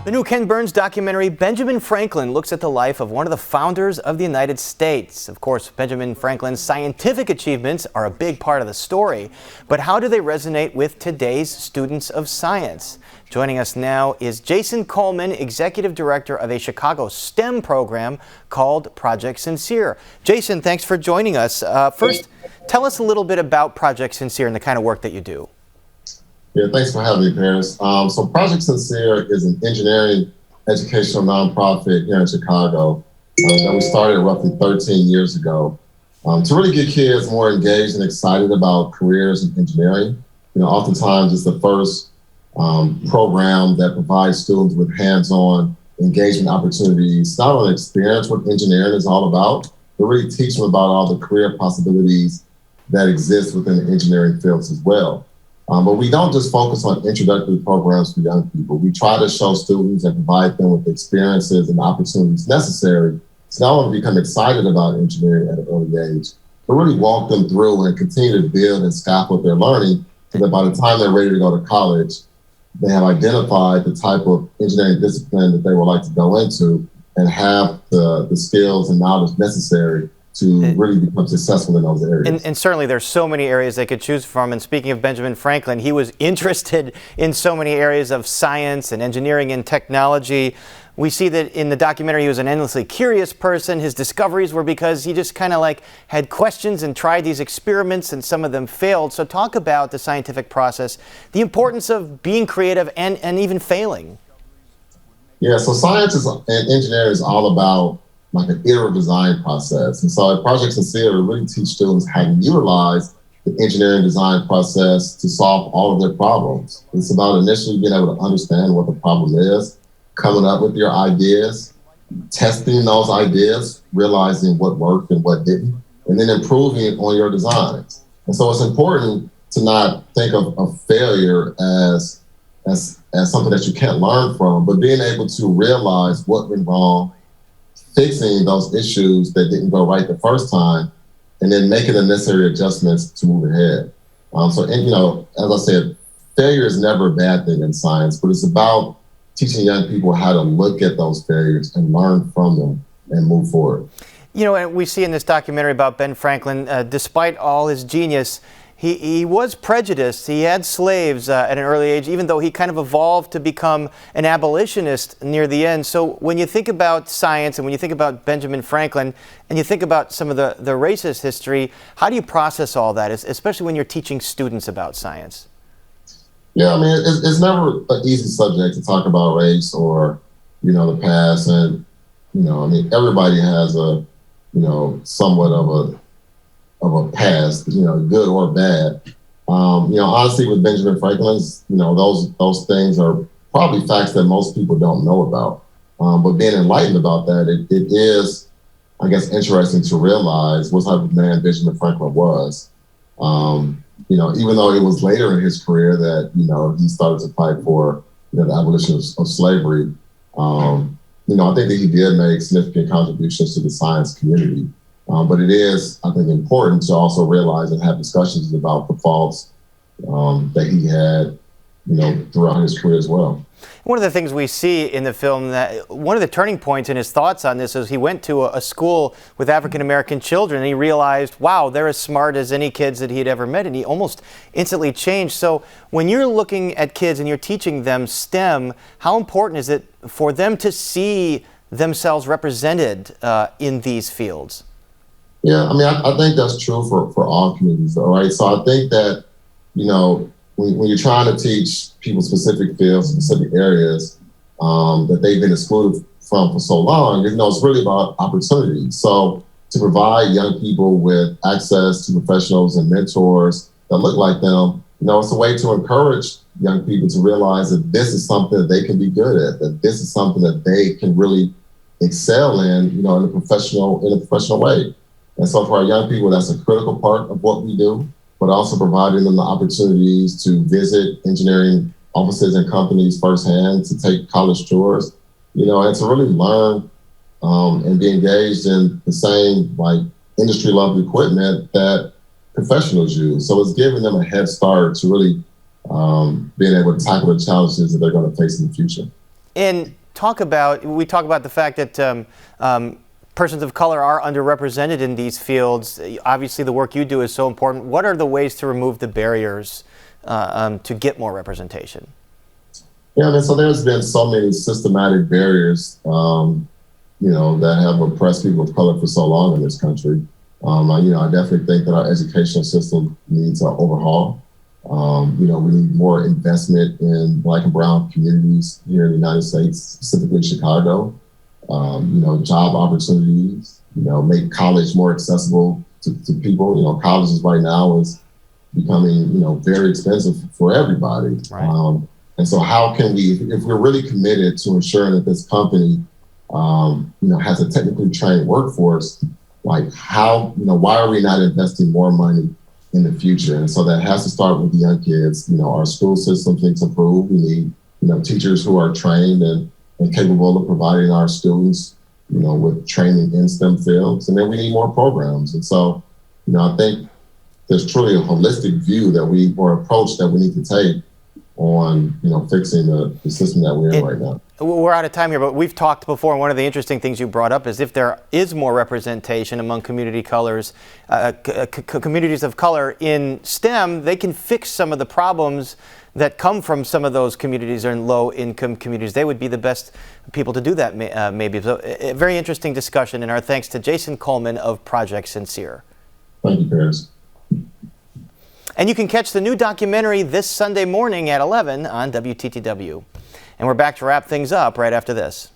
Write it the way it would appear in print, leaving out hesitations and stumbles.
The new Ken Burns documentary, Benjamin Franklin, looks at the life of one of the founders of the United States. Of course, Benjamin Franklin's scientific achievements are a big part of the story, but how do they resonate with today's students of science? Joining us now is Jason Coleman, Executive Director of a Chicago STEM program called Project Sincere. Jason, thanks for joining us. First, tell us a little bit about Project Sincere and the kind of work that you do. Yeah, thanks for having me, Paris. So Project Sincere is an engineering educational nonprofit here in Chicago that we started roughly 13 years ago to really get kids more engaged and excited about careers in engineering. Oftentimes it's the first program that provides students with hands-on engagement opportunities, not only experience what engineering is all about, but really teach them about all the career possibilities that exist within the engineering fields as well. But we don't just focus on introductory programs for young people. We try to show students and provide them with experiences and opportunities necessary to not only become excited about engineering at an early age, but really walk them through and continue to build and scaffold their learning so that by the time they're ready to go to college, they have identified the type of engineering discipline that they would like to go into and have the skills and knowledge necessary to really become successful in those areas. And certainly there's so many areas they could choose from. And speaking of Benjamin Franklin, he was interested in so many areas of science and engineering and technology. We see that in the documentary he was an endlessly curious person. His discoveries were because he just kind of like had questions and tried these experiments, and some of them failed. So talk about the scientific process, the importance of being creative and even failing. Yeah, so science and engineering is all about like an iterative design process. And so at Project Sincere, we really teach students how to utilize the engineering design process to solve all of their problems. It's about initially being able to understand what the problem is, coming up with your ideas, testing those ideas, realizing what worked and what didn't, and then improving on your designs. And so it's important to not think of failure as something that you can't learn from, but being able to realize what went wrong, fixing those issues that didn't go right the first time, and then making the necessary adjustments to move ahead. As I said, failure is never a bad thing in science, but it's about teaching young people how to look at those failures and learn from them and move forward. And we see in this documentary about Ben Franklin, despite all his genius, he was prejudiced. He had slaves at an early age, even though he kind of evolved to become an abolitionist near the end. So when you think about science and when you think about Benjamin Franklin and you think about some of the racist history, how do you process all that, especially when you're teaching students about science? Yeah, I mean, it's never an easy subject to talk about race or, the past. And, everybody has somewhat of a past, good or bad. Honestly, with Benjamin Franklin's, those things are probably facts that most people don't know about. But being enlightened about that, it is, I guess, interesting to realize what type of man Benjamin Franklin was. Even though it was later in his career that, he started to fight for the abolition of slavery, I think that he did make significant contributions to the science community. But it is, I think, important to also realize and have discussions about the faults that he had, throughout his career as well. One of the things we see in the film, that one of the turning points in his thoughts on this is he went to a school with African-American children and he realized, wow, they're as smart as any kids that he had ever met, and he almost instantly changed. So when you're looking at kids and you're teaching them STEM, how important is it for them to see themselves represented in these fields? Yeah, I mean, I think that's true for all communities, all right? So I think that, when you're trying to teach people specific fields, specific areas that they've been excluded from for so long, it's really about opportunity. So to provide young people with access to professionals and mentors that look like them, it's a way to encourage young people to realize that this is something that they can be good at, that this is something that they can really excel in, in a professional way. And so for our young people, that's a critical part of what we do, but also providing them the opportunities to visit engineering offices and companies firsthand, to take college tours, and to really learn and be engaged in the same industry level equipment that professionals use. So it's giving them a head start to really being able to tackle the challenges that they're going to face in the future. And we talk about the fact that persons of color are underrepresented in these fields. Obviously, the work you do is so important. What are the ways to remove the barriers to get more representation? Yeah, I mean, so there's been so many systematic barriers, that have oppressed people of color for so long in this country. I definitely think that our educational system needs an overhaul. We need more investment in Black and Brown communities here in the United States, specifically Chicago. Job opportunities, make college more accessible to people. Colleges right now is becoming, very expensive for everybody. Right. And so how can we, if we're really committed to ensuring that this company, has a technically trained workforce, like how, why are we not investing more money in the future? And so that has to start with the young kids. Our school systems need to improve. We need, teachers who are trained and capable of providing our students, with training in STEM fields. And then we need more programs. And so, I think there's truly a holistic view or approach that we need to take on, fixing the system that we're in right now. We're out of time here, but we've talked before, and one of the interesting things you brought up is if there is more representation among communities of color in STEM, they can fix some of the problems that come from some of those communities or in low-income communities. They would be the best people to do that, maybe. So, a very interesting discussion, and our thanks to Jason Coleman of Project Sincere. Thank you, Paris. And you can catch the new documentary this Sunday morning at 11 on WTTW. And we're back to wrap things up right after this.